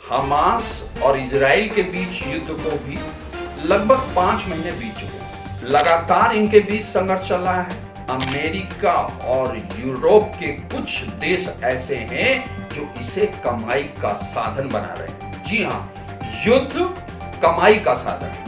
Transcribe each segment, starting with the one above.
Hamas और Israel के बीच युद्ध को भी लगभग 5 महीने बीत चुके। लगातार इनके बीच संघर्ष चल रहा है। अमेरिका और यूरोप के कुछ देश ऐसे हैं जो इसे कमाई का साधन बना रहे हैं। जी हाँ, युद्ध कमाई का साधन है।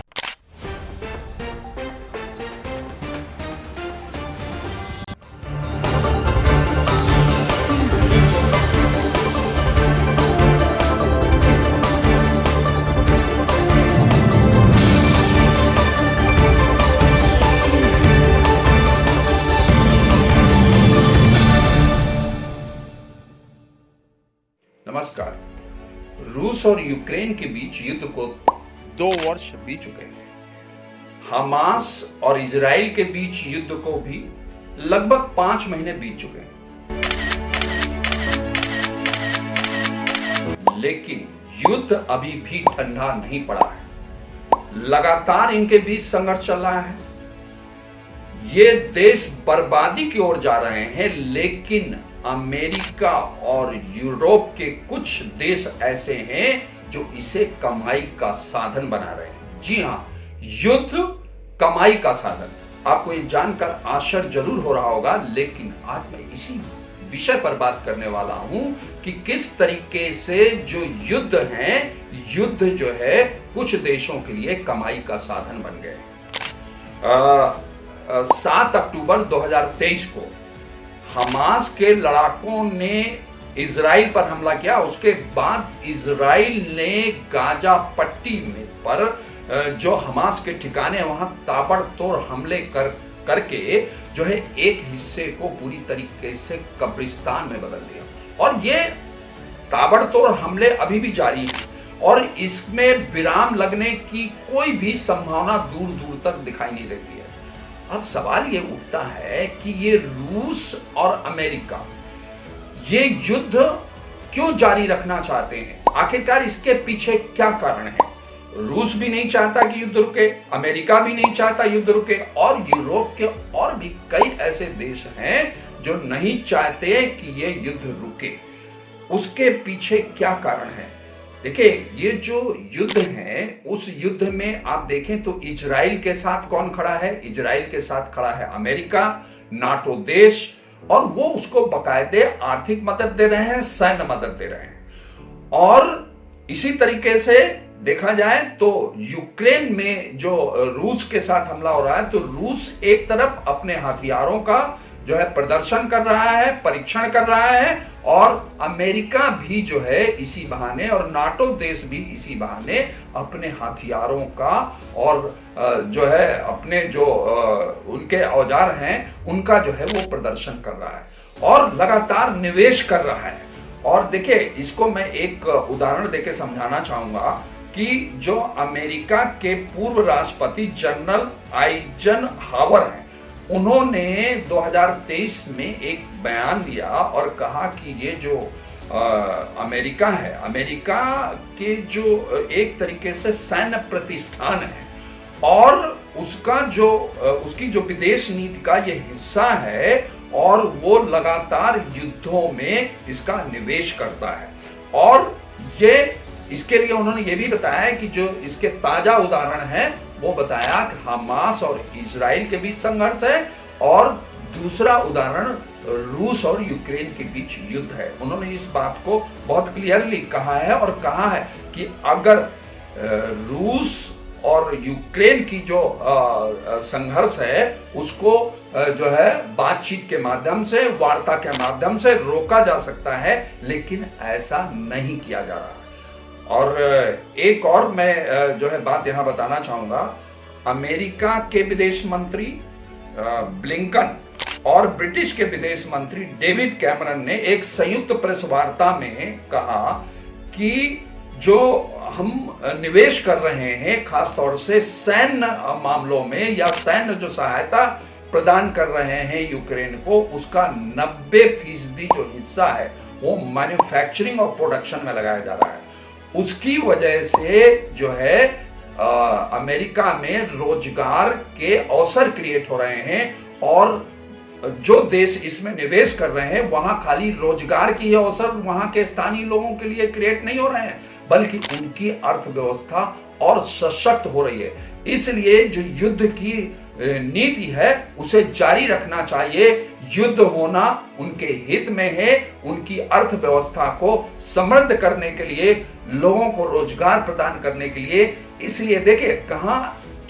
नमस्कार। रूस और यूक्रेन के बीच युद्ध को 2 वर्ष बीत चुके हैं। हमास और इजराइल के बीच युद्ध को भी लगभग 5 महीने बीत चुके हैं। लेकिन युद्ध अभी भी ठंडा नहीं पड़ा है। लगातार इनके बीच संघर्ष चल रहा है। ये देश बर्बादी की ओर जा रहे हैं, लेकिन अमेरिका और यूरोप के कुछ देश ऐसे हैं जो इसे कमाई का साधन बना रहे हैं। जी हाँ, युद्ध कमाई का साधन। आपको ये जानकर आश्चर्य जरूर हो रहा होगा, लेकिन आज मैं इसी विषय पर बात करने वाला हूं कि किस तरीके से जो युद्ध है, युद्ध जो है कुछ देशों के लिए कमाई का साधन बन गए। 7 अक्टूबर 2023 को हमास के लड़ाकों ने इजराइल पर हमला किया। उसके बाद इजराइल ने गाजा पट्टी में पर जो हमास के ठिकाने वहां ताबड़तोड़ हमले करके जो है एक हिस्से को पूरी तरीके से कब्रिस्तान में बदल दिया। और ये ताबड़तोड़ हमले अभी भी जारी हैं और इसमें विराम लगने की कोई भी संभावना दूर दूर तक दिखाई नहीं देती है। अब सवाल ये उठता है कि ये रूस और अमेरिका ये युद्ध क्यों जारी रखना चाहते हैं? आखिरकार इसके पीछे क्या कारण है? रूस भी नहीं चाहता कि युद्ध रुके, अमेरिका भी नहीं चाहता युद्ध रुके, और यूरोप के और भी कई ऐसे देश हैं जो नहीं चाहते कि ये युद्ध रुके। उसके पीछे क्या कारण है? देखिए, ये जो युद्ध है, उस युद्ध में आप देखें तो इजराइल के साथ कौन खड़ा है? इजराइल के साथ खड़ा है अमेरिका, नाटो देश, और वो उसको बाकायदे आर्थिक मदद दे रहे हैं, सैन्य मदद दे रहे हैं। और इसी तरीके से देखा जाए तो यूक्रेन में जो रूस के साथ हमला हो रहा है, तो रूस एक तरफ अपने हथियारों का जो है प्रदर्शन कर रहा है, परीक्षण कर रहा है, और अमेरिका भी जो है इसी बहाने, और नाटो देश भी इसी बहाने अपने हथियारों का और जो है अपने जो उनके औजार हैं उनका जो है वो प्रदर्शन कर रहा है और लगातार निवेश कर रहा है। और देखिए, इसको मैं एक उदाहरण देके समझाना चाहूंगा कि जो अमेरिका के पूर्व राष्ट्रपति जनरल आइजनहावर हैं, उन्होंने 2023 में एक बयान दिया और कहा कि ये जो अमेरिका है, अमेरिका के जो एक तरीके से सैन्य प्रतिष्ठान है और उसका जो उसकी जो विदेश नीति का ये हिस्सा है, और वो लगातार युद्धों में इसका निवेश करता है। और ये इसके लिए उन्होंने ये भी बताया कि जो इसके ताजा उदाहरण है, वो बताया कि हमास और इजराइल के बीच संघर्ष है, और दूसरा उदाहरण रूस और यूक्रेन के बीच युद्ध है। उन्होंने इस बात को बहुत क्लियरली कहा है और कहा है कि अगर रूस और यूक्रेन की जो संघर्ष है उसको जो है बातचीत के माध्यम से, वार्ता के माध्यम से रोका जा सकता है, लेकिन ऐसा नहीं किया जा रहा। और एक और मैं जो है बात यहां बताना चाहूंगा। अमेरिका के विदेश मंत्री ब्लिंकन और ब्रिटिश के विदेश मंत्री डेविड कैमरन ने एक संयुक्त प्रेस वार्ता में कहा कि जो हम निवेश कर रहे हैं, खासतौर से सैन्य मामलों में या सैन्य जो सहायता प्रदान कर रहे हैं यूक्रेन को, उसका 90% जो हिस्सा है वो मैन्युफैक्चरिंग और प्रोडक्शन में लगाया जा रहा है। उसकी वजह से जो है अमेरिका में रोजगार के अवसर क्रिएट हो रहे हैं और जो देश इसमें निवेश कर रहे हैं वहां खाली रोजगार की अवसर वहां के स्थानीय लोगों के लिए क्रिएट नहीं हो रहे हैं, बल्कि उनकी अर्थव्यवस्था और सशक्त हो रही है। इसलिए जो युद्ध की नीति है उसे जारी रखना चाहिए। युद्ध होना उनके हित में है, उनकी अर्थव्यवस्था को समृद्ध करने के लिए, लोगों को रोजगार प्रदान करने के लिए। इसलिए देखिए कहां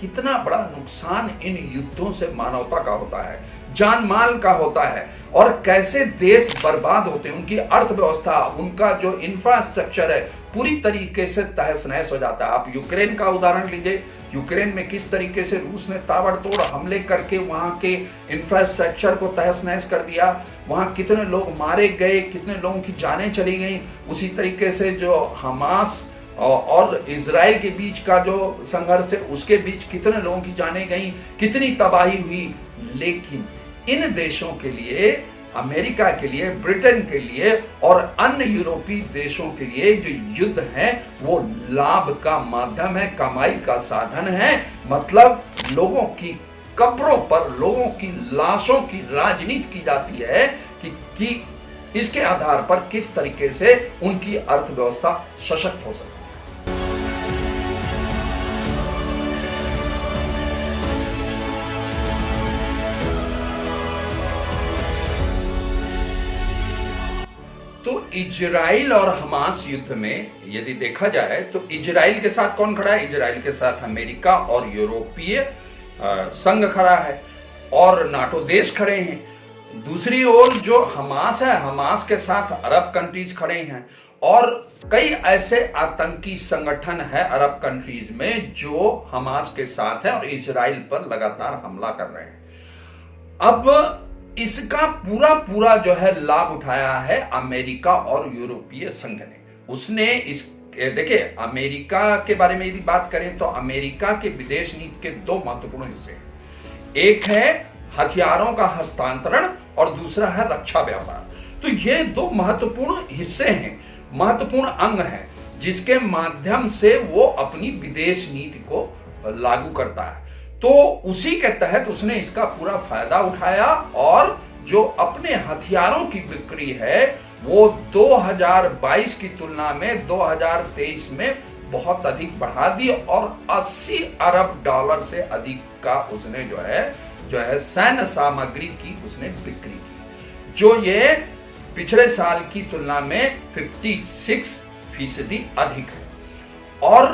कितना बड़ा नुकसान इन युद्धों से मानवता का होता है, जान माल का होता है, और कैसे देश बर्बाद होते हैं, उनकी अर्थव्यवस्था, उनका जो इंफ्रास्ट्रक्चर है पूरी तरीके से तहस नहस हो जाता है। आप यूक्रेन का उदाहरण लीजिए, यूक्रेन में किस तरीके से रूस ने ताबड़तोड़ हमले करके वहां के इंफ्रास्ट्रक्चर को तहस नहस कर दिया, वहां कितने लोग मारे गए, कितने लोगों की जानें चली गई। उसी तरीके से जो हमास और इजराइल के बीच का जो संघर्ष है उसके बीच कितने लोगों की जानें गई, कितनी तबाही हुई। लेकिन इन देशों के लिए, अमेरिका के लिए, ब्रिटेन के लिए और अन्य यूरोपीय देशों के लिए जो युद्ध है वो लाभ का माध्यम है, कमाई का साधन है। मतलब लोगों की कब्रों पर लोगों की लाशों की राजनीति की जाती है कि इसके आधार पर किस तरीके से उनकी अर्थव्यवस्था सशक्त हो सकती है। तो इजराइल और हमास युद्ध में यदि देखा जाए तो इजराइल के साथ कौन खड़ा है? इजराइल के साथ अमेरिका और यूरोपीय संघ खड़ा है और नाटो देश खड़े हैं। दूसरी ओर जो हमास है, हमास के साथ अरब कंट्रीज खड़े हैं और कई ऐसे आतंकी संगठन है अरब कंट्रीज में जो हमास के साथ है और इजराइल पर लगातार हमला कर रहे हैं। अब इसका पूरा जो है लाभ उठाया है अमेरिका और यूरोपीय संघ ने। उसने इस देखिए अमेरिका के बारे में यदि बात करें तो अमेरिका के विदेश नीति के दो महत्वपूर्ण हिस्से हैं। एक है हथियारों का हस्तांतरण और दूसरा है रक्षा व्यापार। तो ये दो महत्वपूर्ण हिस्से हैं, महत्वपूर्ण अंग हैं जिसके माध्यम से वो अपनी विदेश नीति को लागू करता है। तो उसी के तहत उसने इसका पूरा फायदा उठाया और जो अपने हथियारों की बिक्री है वो 2022 की तुलना में 2023 में बहुत अधिक बढ़ा दी और 80 अरब डॉलर से अधिक का उसने जो है सैन्य सामग्री की उसने बिक्री की, जो ये पिछले साल की तुलना में 56% अधिक है। और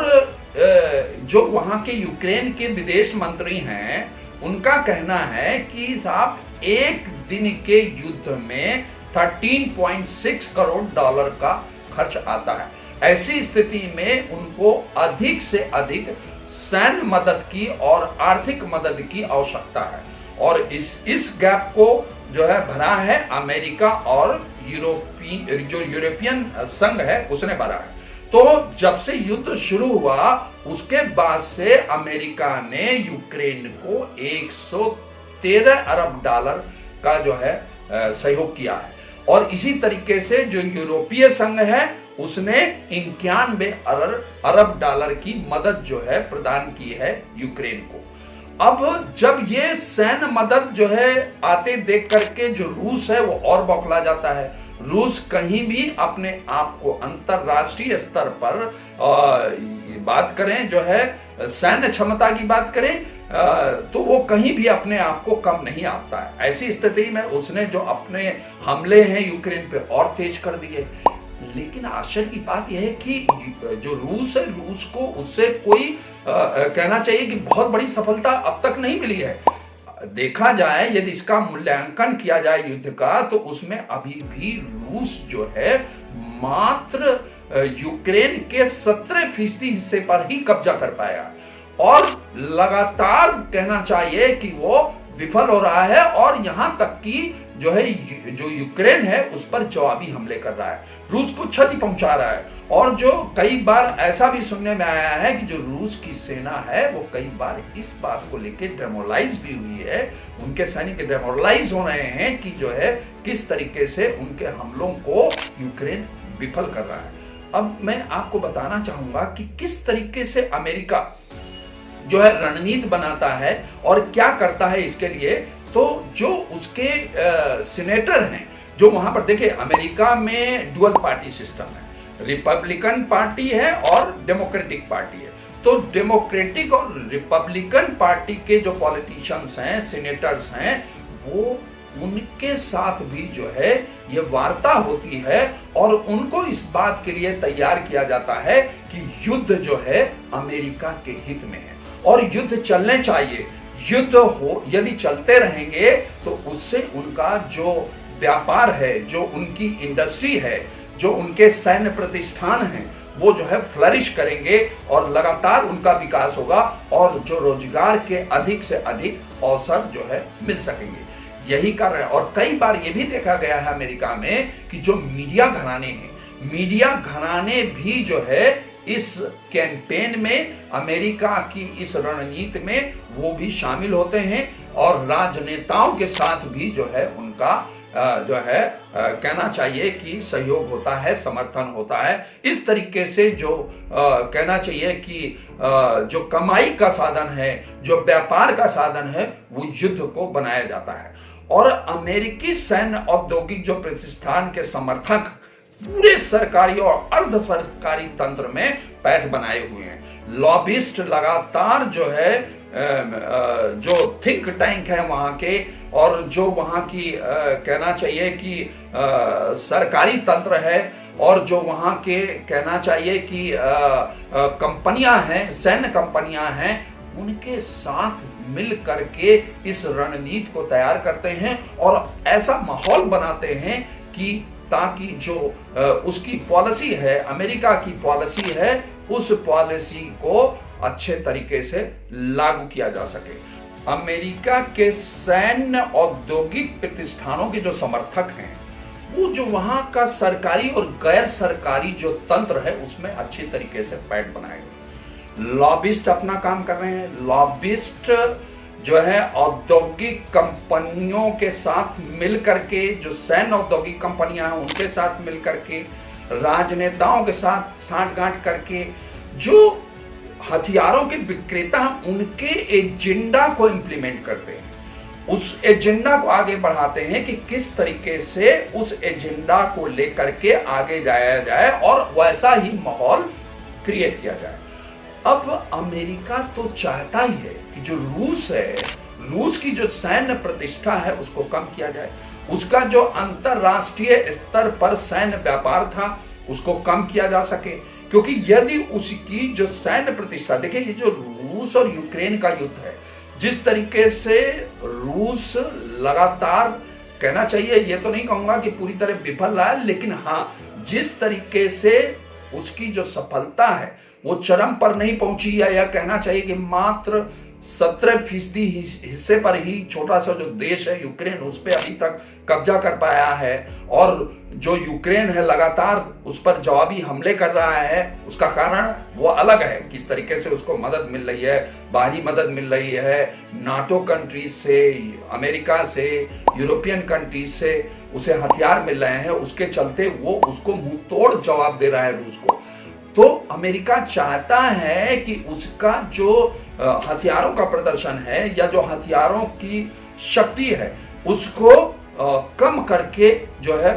जो वहां के यूक्रेन के विदेश मंत्री हैं उनका कहना है कि साहब एक दिन के युद्ध में 13.6 करोड़ डॉलर का खर्च आता है। ऐसी स्थिति में उनको अधिक से अधिक सैन्य मदद की और आर्थिक मदद की आवश्यकता है और इस गैप को जो है भरा है अमेरिका और यूरोपियन संघ है उसने भरा है। तो जब से युद्ध शुरू हुआ उसके बाद से अमेरिका ने यूक्रेन को 113 अरब डॉलर का जो है सहयोग किया है और इसी तरीके से जो यूरोपीय संघ है उसने 91 अरब डॉलर की मदद जो है प्रदान की है यूक्रेन को। अब जब ये सैन्य मदद जो है आते देख करके जो रूस है वो और बौखला जाता है। रूस कहीं भी अपने आप को अंतरराष्ट्रीय स्तर पर बात करें जो है सैन्य क्षमता की बात करें तो वो कहीं भी अपने आप को कम नहीं आंकता है। ऐसी स्थिति में उसने जो अपने हमले हैं यूक्रेन पे और तेज कर दिए। लेकिन आश्चर्य की बात यह है कि जो रूस है रूस को उससे कोई कहना चाहिए कि बहुत बड़ी सफलता अब तक नहीं मिली है। देखा जाए यदि इसका मूल्यांकन किया जाए युद्ध का तो उसमें अभी भी रूस जो है मात्र यूक्रेन के 17% हिस्से पर ही कब्जा कर पाया और लगातार कहना चाहिए कि वो विफल हो रहा है और यहां तक कि जो यूक्रेन है उस पर जवाबी हमले कर रहा है, रूस को क्षति पहुंचा रहा है। और जो कई बार ऐसा भी सुनने में आया है कि जो रूस की सेना है वो कई बार इस बात को लेकर डेमोरलाइज भी हुई है, उनके सैनिक डेमोरलाइज हो रहे हैं कि जो है किस तरीके से उनके हमलों को यूक्रेन विफल कर रहा है। अब मैं आपको बताना चाहूंगा कि किस तरीके से अमेरिका जो है रणनीति बनाता है और क्या करता है इसके लिए तो जो उसके सीनेटर हैं, जो वहां पर देखिए, अमेरिका में डुअल पार्टी सिस्टम है, रिपब्लिकन पार्टी है और डेमोक्रेटिक पार्टी है। तो डेमोक्रेटिक और रिपब्लिकन पार्टी के जो पॉलिटिशियंस हैं, सीनेटर्स हैं, वो उनके साथ भी जो है ये वार्ता होती है और उनको इस बात के लिए तैयार किया जाता है कि युद्ध जो है अमेरिका के हित में है और युद्ध चलने चाहिए। युद्ध हो यदि चलते रहेंगे तो उससे उनका जो व्यापार है, जो उनकी इंडस्ट्री है, जो उनके सैन्य प्रतिष्ठान हैं, वो जो है फ्लरिश करेंगे और लगातार उनका विकास होगा और जो रोजगार के अधिक से अधिक अवसर जो है मिल सकेंगे। यही कारण है। और कई बार ये भी देखा गया है अमेरिका में कि जो मीडिया घराने हैं, मीडिया घराने भी जो है इस कैंपेन में, अमेरिका की इस रणनीति में वो भी शामिल होते हैं और राजनेताओं के साथ भी जो है उनका जो है कहना चाहिए कि सहयोग होता है, समर्थन होता है। इस तरीके से जो कहना चाहिए कि जो कमाई का साधन है, जो व्यापार का साधन है, वो युद्ध को बनाया जाता है। और अमेरिकी सैन्य औद्योगिक जो प्रतिष्ठान के समर्थक पूरे सरकारी और अर्ध सरकारी तंत्र में पैठ बनाए हुए हैं। लॉबिस्ट लगातार जो है जो थिंक टैंक है वहां के, और जो वहां की कहना चाहिए कि सरकारी तंत्र है, और जो वहां के कहना चाहिए कि कंपनियां हैं, सैन्य कंपनियां हैं, उनके साथ मिल करके इस रणनीति को तैयार करते हैं और ऐसा माहौल बनाते हैं कि ताकि जो उसकी पॉलिसी है, अमेरिका की पॉलिसी है, उस पॉलिसी को अच्छे तरीके से लागू किया जा सके। अमेरिका के सैन्य औद्योगिक प्रतिष्ठानों के जो समर्थक हैं, वो जो वहां का सरकारी और गैर सरकारी जो तंत्र है उसमें अच्छे तरीके से पैठ बनाए गए। लॉबिस्ट अपना काम कर रहे हैं। लॉबिस्ट जो है औद्योगिक कंपनियों के साथ मिल करके, जो सैन्य औद्योगिक कंपनियां हैं उनके साथ मिल करके, राजनेताओं के साथ साठगांठ करके, जो हथियारों के विक्रेता हैं उनके एजेंडा को इंप्लीमेंट करते हैं, उस एजेंडा को आगे बढ़ाते हैं कि किस तरीके से उस एजेंडा को लेकर के आगे जाया जाए और वैसा ही माहौल क्रिएट किया जाए। अब अमेरिका तो चाहता ही है कि जो रूस है, रूस की जो सैन्य प्रतिष्ठा है उसको कम किया जाए, उसका जो अंतरराष्ट्रीय स्तर पर सैन्य व्यापार था उसको कम किया जा सके। क्योंकि यदि उसकी जो सैन्य प्रतिष्ठा, देखिए ये जो रूस और यूक्रेन का युद्ध है, जिस तरीके से रूस लगातार, कहना चाहिए, ये तो नहीं कहूंगा कि पूरी तरह विफल रहा है, लेकिन हाँ, जिस तरीके से उसकी जो सफलता है वो चरम पर नहीं पहुंची, या कहना चाहिए कि मात्र 17% हिस्से पर ही छोटा सा जो देश है यूक्रेन, उस पर अभी तक कब्जा कर पाया है। और जो यूक्रेन है लगातार उस पर जवाबी हमले कर रहा है, उसका कारण वो अलग है, किस तरीके से उसको मदद मिल रही है, बाहरी मदद मिल रही है, नाटो कंट्रीज से, अमेरिका से, यूरोपियन कंट्रीज से उसे हथियार मिल रहे हैं, उसके चलते वो उसको मुंह तोड़ जवाब दे रहा है रूस को। तो अमेरिका चाहता है कि उसका जो हथियारों का प्रदर्शन है या जो हथियारों की शक्ति है उसको कम करके जो है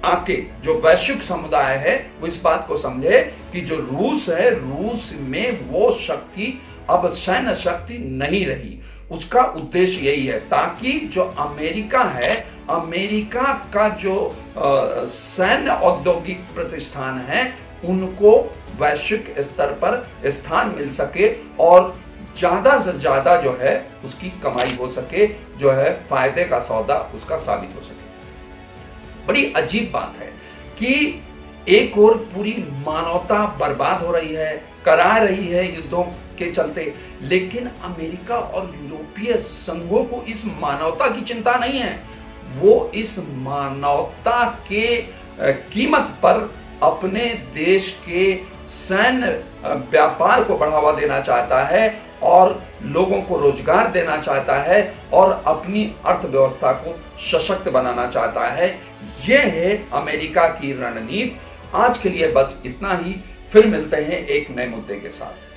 आके जो वैश्विक समुदाय है वो इस बात को समझे कि जो रूस है, रूस में वो शक्ति अब सैन्य शक्ति नहीं रही। उसका उद्देश्य यही है ताकि जो अमेरिका है, अमेरिका का जो सैन्य औद्योगिक प्रतिष्ठान है उनको वैश्विक स्तर पर स्थान मिल सके और ज्यादा से ज्यादा जो है उसकी कमाई हो सके, जो है फायदे का सौदा उसका साबित हो सके। बड़ी अजीब बात है कि एक और पूरी मानवता बर्बाद हो रही है, करा रही है युद्धों के चलते, लेकिन अमेरिका और यूरोपीय संघों को इस मानवता की चिंता नहीं है। वो इस मानवता के कीमत पर अपने देश के सैन्य व्यापार को बढ़ावा देना चाहता है और लोगों को रोजगार देना चाहता है और अपनी अर्थव्यवस्था को सशक्त बनाना चाहता है। यह है अमेरिका की रणनीति। आज के लिए बस इतना ही, फिर मिलते हैं एक नए मुद्दे के साथ।